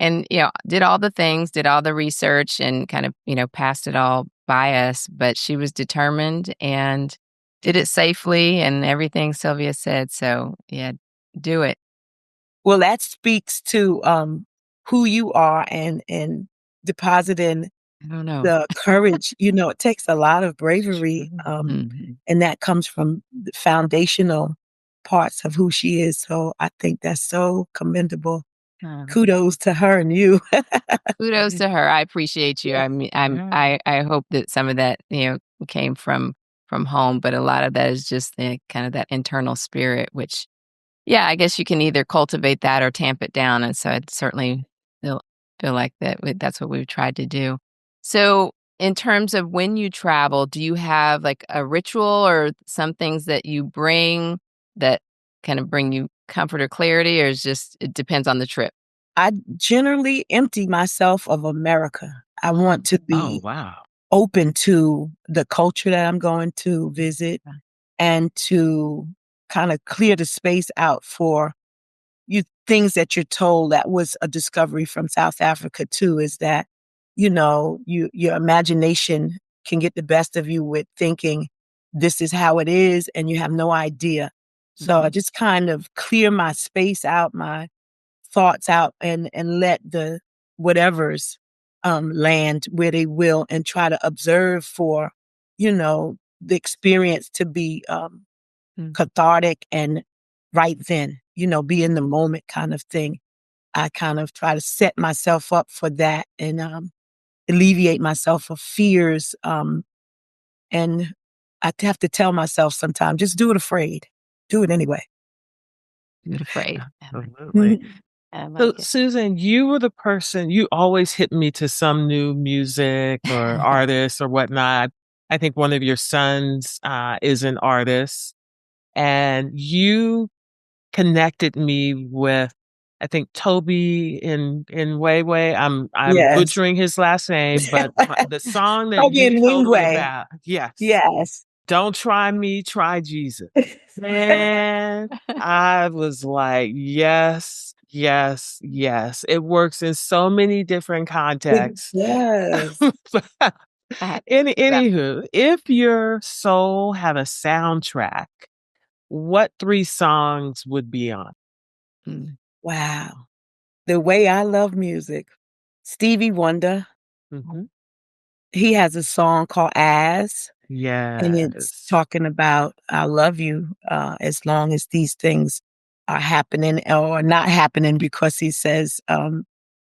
and did all the things, did all the research, and kind of passed it all by us. But she was determined and did it safely, and everything Sylvia said. So yeah, do it. Well, that speaks to who you are and depositing I don't know. the courage. It takes a lot of bravery, and that comes from the foundational parts of who she is. So I think that's so commendable. Kudos to her and you. Kudos to her. I appreciate you. Yeah. I mean, I hope that some of that came from home, but a lot of that is just kind of that internal spirit, which, yeah, I guess you can either cultivate that or tamp it down. And so I'd certainly feel like that's what we've tried to do. So in terms of when you travel, do you have like a ritual or some things that you bring that kind of bring you comfort or clarity, or it depends on the trip? I generally empty myself of America. I want to be open to the culture that I'm going to visit, and to kind of clear the space out for things that you're told. That was a discovery from South Africa too, is that, your imagination can get the best of you with thinking this is how it is, and you have no idea. So I just kind of clear my space out, my thoughts out, and let the whatevers land where they will, and try to observe for, the experience to be cathartic and right then, be in the moment kind of thing. I kind of try to set myself up for that and alleviate myself of fears. And I have to tell myself sometimes, just do it afraid. Do it anyway. Do it afraid. Absolutely. I like So, it. Susan, you were the person, you always hit me to some new music or artist or whatnot. I think one of your sons is an artist, and you connected me with, I think, Toby in Way. I'm Yes. butchering his last name, but the song that Toby you and told me Wingway. about, yes. Yes. Don't try me, try Jesus. Man, I was like, yes, yes, yes. It works in so many different contexts. Yes. Anywho, if your soul had a soundtrack, what 3 songs would be on? Wow. The way I love music, Stevie Wonder, Mhm. he has a song called As, and it's Yes. talking about I love you as long as these things are happening or not happening, because he says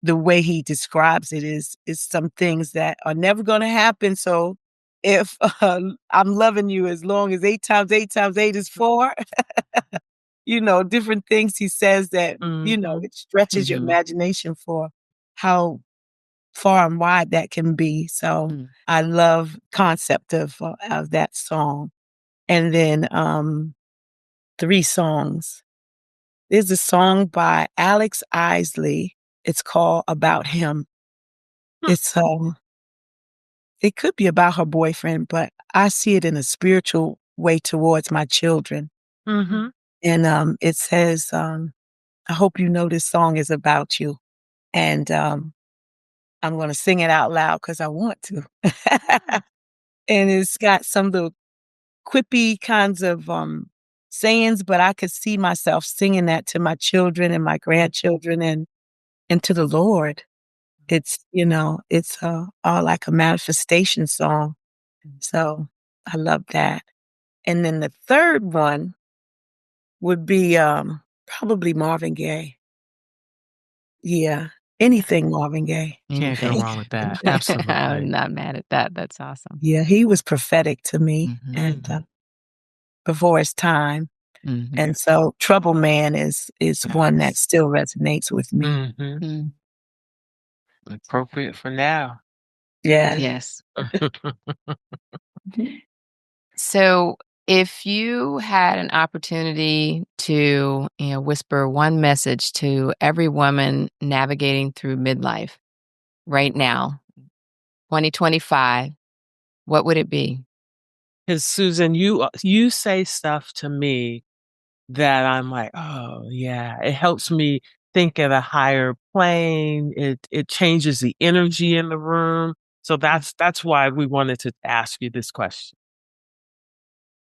the way he describes it is some things that are never going to happen. So if I'm loving you as long as 8 times 8 times 8 is 4, different things he says that, Mhm. it stretches your Mhm. imagination for how far and wide that can be. So I love concept of that song. And then 3 songs. There's a song by Alex Isley. It's called About Him. Hmm. It's it could be about her boyfriend, but I see it in a spiritual way towards my children. Mhm. And it says, I hope you know this song is about you. And I'm going to sing it out loud because I want to. And it's got some little quippy kinds of sayings, but I could see myself singing that to my children and my grandchildren and to the Lord. It's all like a manifestation song. So I love that. And then the third one would be probably Marvin Gaye. Yeah, anything Marvin Gaye. Can't go wrong with that. I'm Absolutely. not mad at that. That's awesome. Yeah, he was prophetic to me and Mhm. before his time. Mhm. And so Trouble Man is one that still resonates with me. Mhm. Mm. Appropriate for now. Yeah. Yes. So, if you had an opportunity to, whisper one message to every woman navigating through midlife right now, 2025, what would it be? Because Susan, you say stuff to me that I'm like, oh yeah, it helps me think at a higher plane. It changes the energy in the room. So that's why we wanted to ask you this question.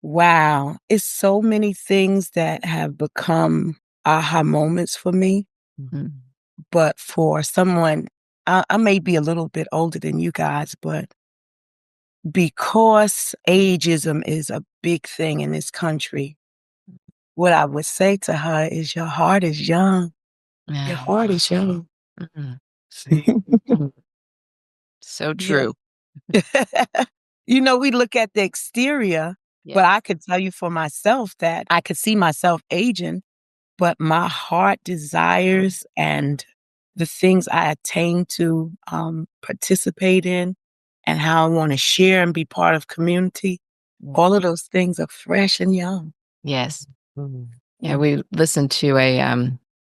Wow. It's so many things that have become aha moments for me. Mm. But for someone, I may be a little bit older than you guys, but because ageism is a big thing in this country, what I would say to her is your heart is young. Your Yeah. heart is young. Mhm. See? So Yeah. true. We look at the exterior, but Yes. I could tell you for myself that I could see myself aging, but my heart desires and the things I attain to participate in and how I want to share and be part of community, all of those things are fresh and young. Yes. Mhm. Yeah, we listened to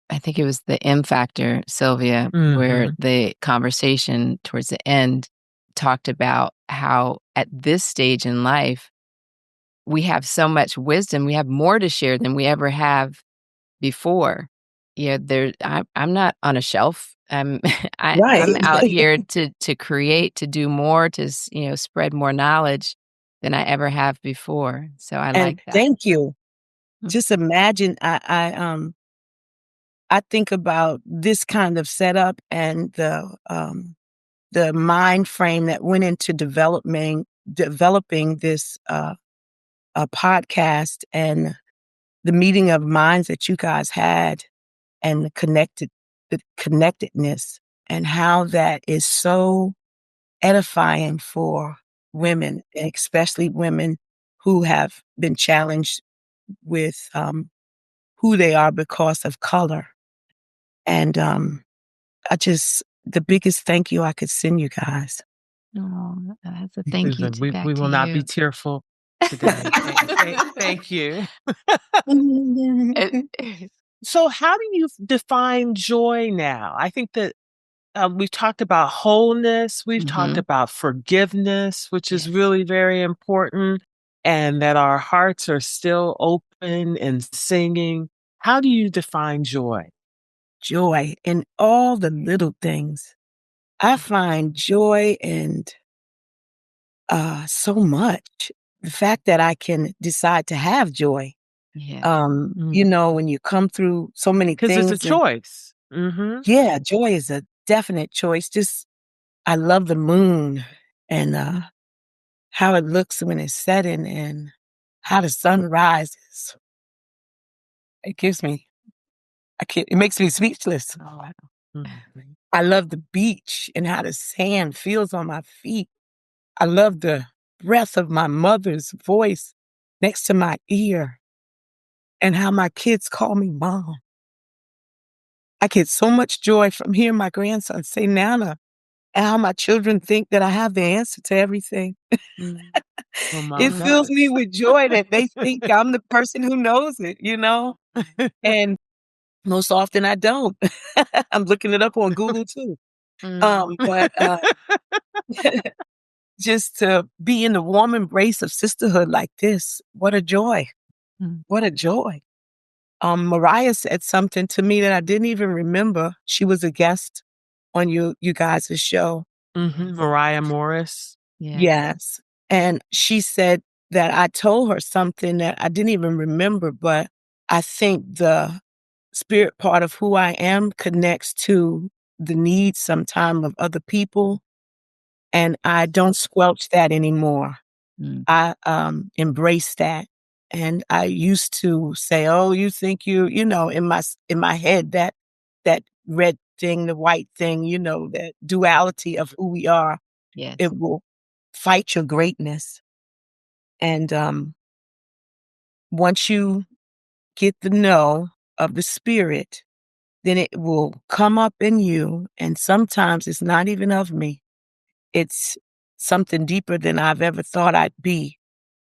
I think it was the M Factor, Sylvia, where Mhm. the conversation towards the end talked about how at this stage in life, we have so much wisdom, we have more to share than we ever have before. Yeah, I'm not on a shelf. I'm Right. out here to create, to do more, to spread more knowledge than I ever have before. So I And like that. thank you. Mm. Just imagine I think about this kind of setup and the mind frame that went into developing this a podcast and the meeting of minds that you guys had and connected the connectedness and how that is so edifying for women, especially women who have been challenged with who they are because of color. And the biggest thank you I could send you guys. Oh, that's a thank you We back to will not be you. tearful today. Thank you. So how do you define joy now? I think that we've talked about wholeness. We've talked about forgiveness, which is really very important, and that our hearts are still open and singing. How do you define joy? Joy in all the little things. I find joy in so much. The fact that I can decide to have joy. Yeah. You know, when you come through so many Because things. it's a choice. Mm-hmm. Yeah, joy is a definite choice. I love the moon and how it looks when it's setting and how the sun rises. It makes me speechless. Oh, wow. Mm-hmm. I love the beach and how the sand feels on my feet. I love the breath of my mother's voice next to my ear and how my kids call me mom. I get so much joy from hearing my grandson say Nana and how my children think that I have the answer to everything. Well, It mom fills me does. with joy that they think I'm the person who knows it, you know? And most often I don't. I'm looking it up on Google too. But just to be in the warm embrace of sisterhood like this, what a joy. What a joy. Mariah said something to me that I didn't even remember. She was a guest on you guys' show. Mariah Morris. Yeah. Yes. And she said that I told her something that I didn't even remember, but I think the spirit part of who I am connects to the needs sometime of other people. And I don't squelch that anymore. I embrace that. And I used to say, oh, you think you know, in my head, that red thing, the white thing, you know, that duality of who we are. Yes. It will fight your greatness. And once you get the know of the spirit, then it will come up in you. And sometimes it's not even of me. It's something deeper than I've ever thought I'd be.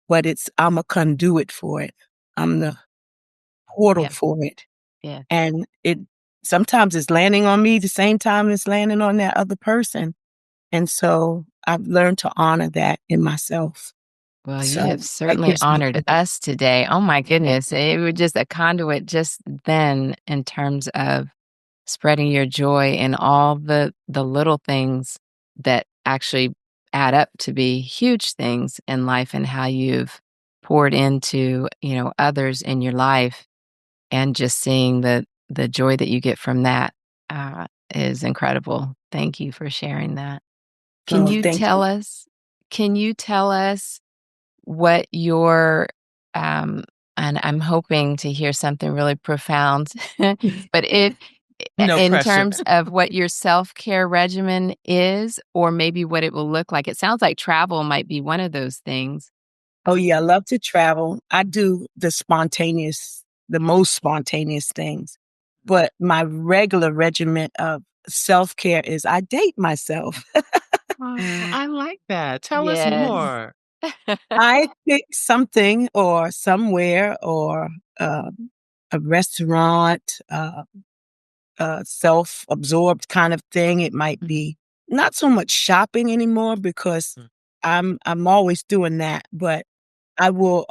But I'm a conduit for it. I'm the portal for it. Yeah. And sometimes it's landing on me the same time it's landing on that other person. And so I've learned to honor that in myself. Well, you So have that certainly gives me honored joy. us today. Oh my goodness. It was just a conduit just then in terms of spreading your joy in all the little things that actually add up to be huge things in life, and how you've poured into, others in your life, and just seeing the joy that you get from that is incredible. Thank you for sharing that. Can Oh, you thank tell you. us what your and I'm hoping to hear something really profound, but No in pressure. terms of what your self-care regimen is, or maybe what it will look like. It sounds like travel might be one of those things. Oh, yeah, I love to travel. I do the most spontaneous things. But my regular regimen of self-care is I date myself. Oh, I like that. Tell us Yes. more. I pick something or somewhere or uh, a restaurant, self-absorbed kind of thing. It might be not so much shopping anymore because I'm always doing that, but I will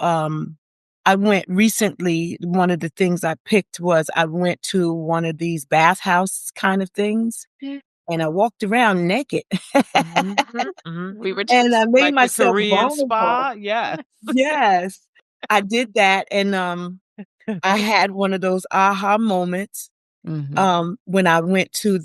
I went recently, one of the things I picked was I went to one of these bathhouse kind of things and I walked around naked. We were And I just made Like the myself Korean vulnerable. spa? Yeah. Yes. I did that and I had one of those aha moments when I went to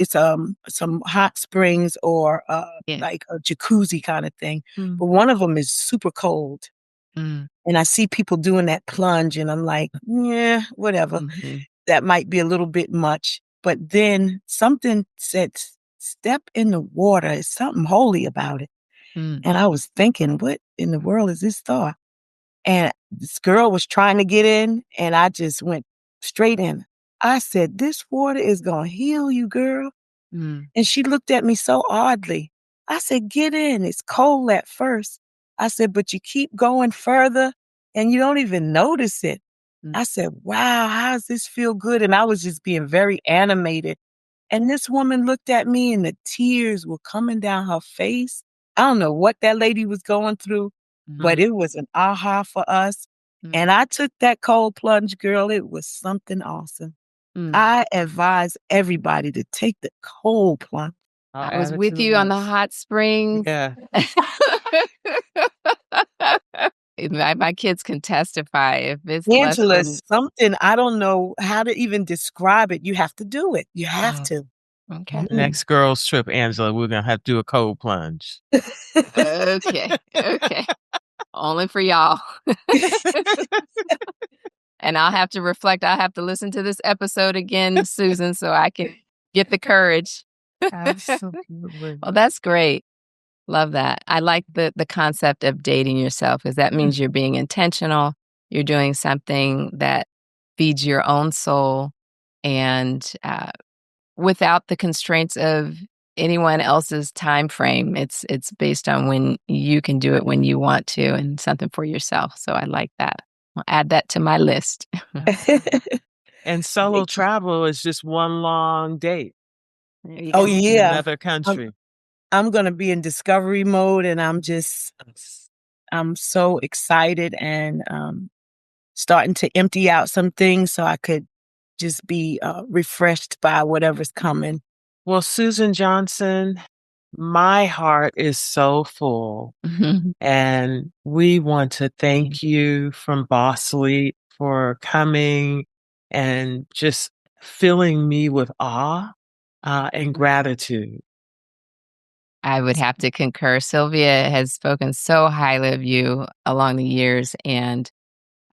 some hot springs or Yeah. like a jacuzzi kind of thing. Mm. But one of them is super cold. And I see people doing that plunge and I'm like, yeah, whatever. Mhm. That might be a little bit much. but then something said, step in the water. It's something holy about it. And I was thinking, what in the world is this thought? And this girl was trying to get in, and I just went straight in. I said, this water is going to heal you, girl. And she looked at me so oddly. I said, get in. It's cold at first. I said, but you keep going further and you don't even notice it. I said, wow, how does this feel good? And I was just being very animated. And this woman looked at me and the tears were coming down her face. I don't know what that lady was going through, but it was an aha for us. And I took that cold plunge, girl. It was something awesome. I advise everybody to take the cold plunge. I was with you on the hot springs. Yeah. My kids can testify if it's Angela, less than... something, I don't know how to even describe it. You have to do it. You have to. Okay. Next girls trip, Angela, we're going to have to do a cold plunge. Okay. Only for y'all. And I'll have to reflect. I'll have to listen to this episode again, Susan, so I can get the courage. Absolutely. Well, that's great. Love that. I like the concept of dating yourself, because that means you're being intentional. You're doing something that feeds your own soul, and without the constraints of anyone else's time frame. It's based on when you can do it when you want to, and something for yourself. So I like that. I'll add that to my list. And solo travel is just one long date. Oh, yeah. Another country. I'm going to be in discovery mode, and I'm so excited and starting to empty out some things so I could just be refreshed by whatever's coming. Well, Susan Johnson, my heart is so full. And we want to thank you from Bossly for coming and just filling me with awe and gratitude. I would have to concur. Sylvia has spoken so highly of you along the years, and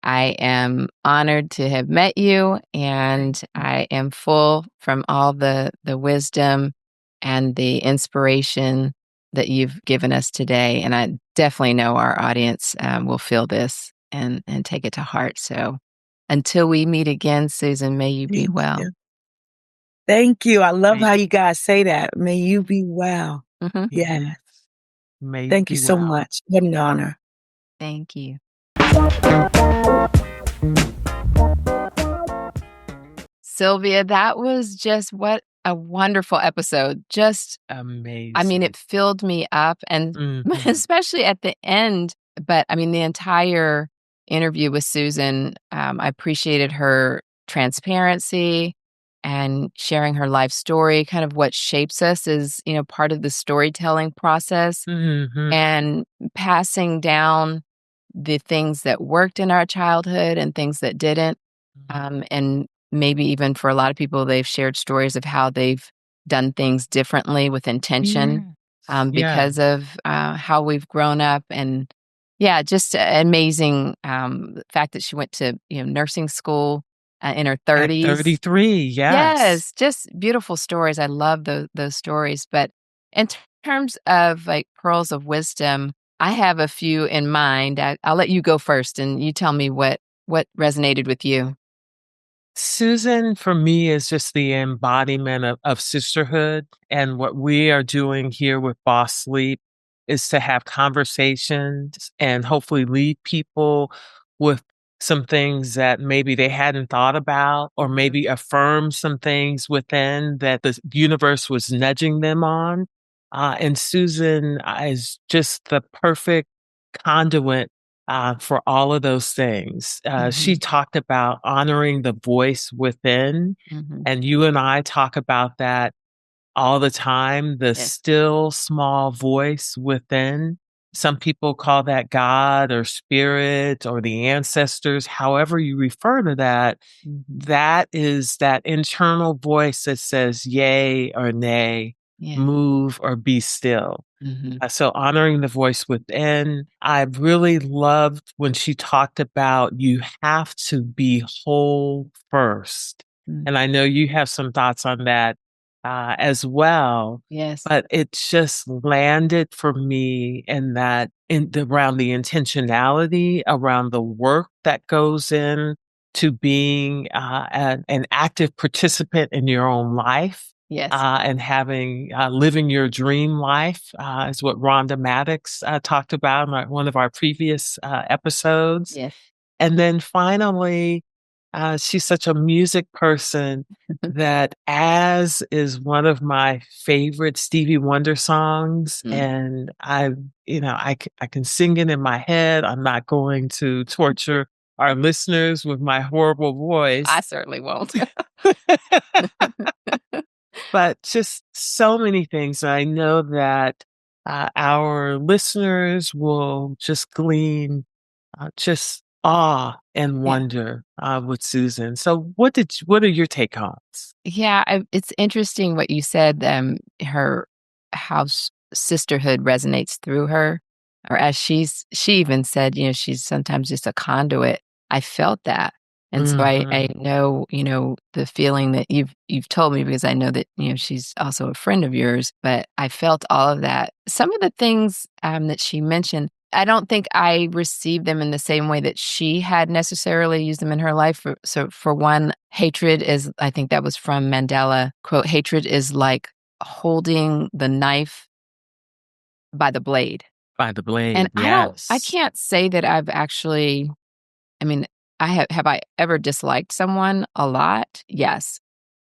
I am honored to have met you, and I am full from all the wisdom and the inspiration that you've given us today. And I definitely know our audience will feel this and take it to heart. So until we meet again, Susan, may you be well. Thank you. I love how you guys say that. May you be well. Yes. Thank you so much. What an honor. Thank you. Sylvia, that was just what a wonderful episode. Just amazing. I mean, it filled me up, and especially at the end. But I mean, the entire interview with Susan, I appreciated her transparency and sharing her life story. Kind of what shapes us is, part of the storytelling process, and passing down the things that worked in our childhood and things that didn't. And maybe even for a lot of people, they've shared stories of how they've done things differently with intention because of how we've grown up. And just amazing fact that she went to nursing school in her 30s. At 33, Yes, just beautiful stories. I love those stories. But in terms of like pearls of wisdom, I have a few in mind. I'll let you go first, and you tell me what resonated with you. Susan, for me, is just the embodiment of sisterhood. And what we are doing here with Boss Sleep is to have conversations and hopefully lead people with some things that maybe they hadn't thought about, or maybe affirm some things within that the universe was nudging them on. And Susan is just the perfect conduit for all of those things. She talked about honoring the voice within, and you and I talk about that all the time, the still small voice within. Some people call that God or spirit or the ancestors, however you refer to that. That is that internal voice that says yay or nay, move or be still. So honoring the voice within. I really loved when she talked about you have to be whole first. And I know you have some thoughts on that as well. Yes. But it just landed for me in that around the intentionality, around the work that goes in to being an active participant in your own life. Yes. And having living your dream life is what Rhonda Maddox talked about in one of our previous episodes. Yes. And then finally, she's such a music person that As is one of my favorite Stevie Wonder songs. And I can sing it in my head. I'm not going to torture our listeners with my horrible voice. I certainly won't. But just so many things. I know that our listeners will just glean just awe and wonder with Susan. So what are your take homes? Yeah, it's interesting what you said, her house sisterhood resonates through her, or as she even said, she's sometimes just a conduit. I felt that. And so I know, the feeling that you've told me, because I know that, she's also a friend of yours, but I felt all of that. Some of the things that she mentioned, I don't think I received them in the same way that she had necessarily used them in her life. So for one, hatred is, I think that was from Mandela, quote, hatred is like holding the knife by the blade. By the blade, and yes. I can't say that I've actually, have I ever disliked someone a lot? Yes.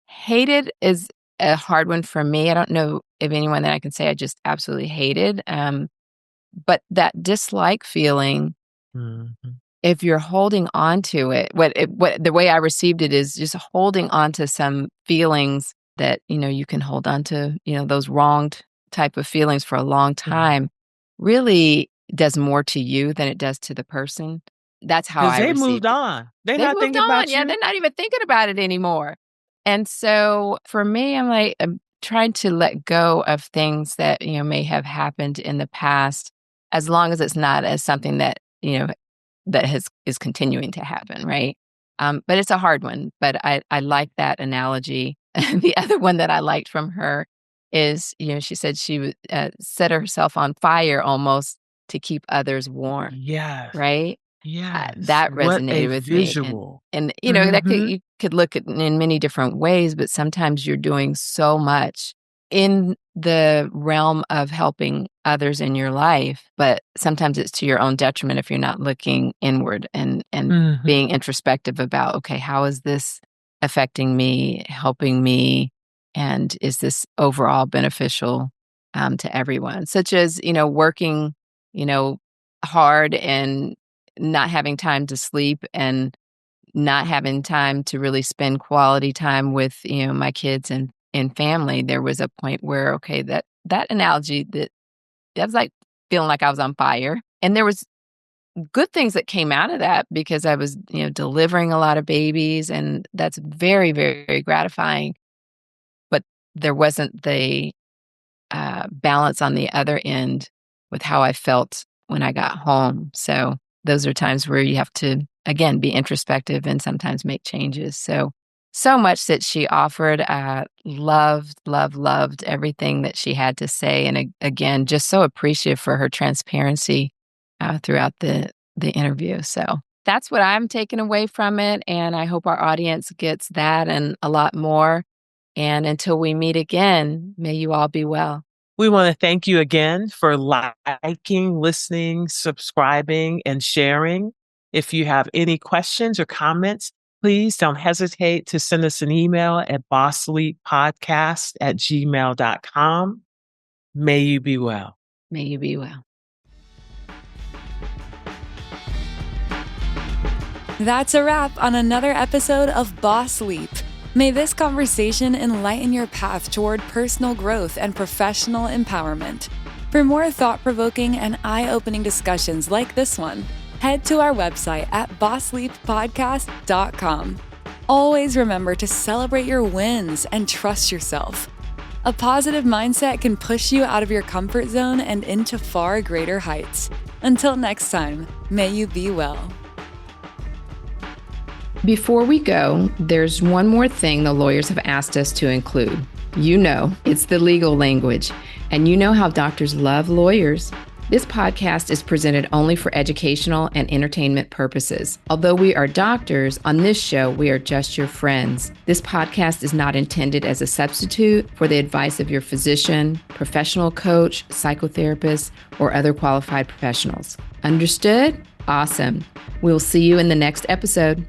Hated is a hard one for me. I don't know of anyone that I can say I just absolutely hated. But that dislike feeling, if you're holding on to it, what the way I received it is just holding on to some feelings that, you can hold on to, those wronged type of feelings for a long time, really does more to you than it does to the person. That's how I received it. They moved on. They're not thinking about you. Yeah, they're not even thinking about it anymore. And so for me, I'm trying to let go of things that, may have happened in the past, as long as it's not as something that, that is continuing to happen, right? But it's a hard one. But I like that analogy. The other one that I liked from her is, she said she would set herself on fire almost to keep others warm. Yes. Right? Yes. That resonated with visual. me. And that you could look at in many different ways, but sometimes you're doing so much in the realm of helping others in your life, but sometimes it's to your own detriment if you're not looking inward and being introspective about, okay, how is this affecting me, helping me, and is this overall beneficial to everyone? Such as, working, hard and not having time to sleep and not having time to really spend quality time with, my kids and family. There was a point where, okay, that analogy, that was like feeling like I was on fire. And there was good things that came out of that, because I was, delivering a lot of babies, and that's very, very, very gratifying. But there wasn't the balance on the other end with how I felt when I got home. So those are times where you have to, again, be introspective and sometimes make changes. So much that she offered. Loved everything that she had to say. And again, just so appreciative for her transparency throughout the interview. So that's what I'm taking away from it. And I hope our audience gets that and a lot more. And until we meet again, may you all be well. We want to thank you again for liking, listening, subscribing, and sharing. If you have any questions or comments, please don't hesitate to send us an email at bossleappodcast@gmail.com. May you be well. May you be well. That's a wrap on another episode of Boss Leap. May this conversation enlighten your path toward personal growth and professional empowerment. For more thought-provoking and eye-opening discussions like this one, head to our website at bossleappodcast.com. Always remember to celebrate your wins and trust yourself. A positive mindset can push you out of your comfort zone and into far greater heights. Until next time, may you be well. Before we go, there's one more thing the lawyers have asked us to include. You know, it's the legal language, and you know how doctors love lawyers. This podcast is presented only for educational and entertainment purposes. Although we are doctors, on this show, we are just your friends. This podcast is not intended as a substitute for the advice of your physician, professional coach, psychotherapist, or other qualified professionals. Understood? Awesome. We'll see you in the next episode.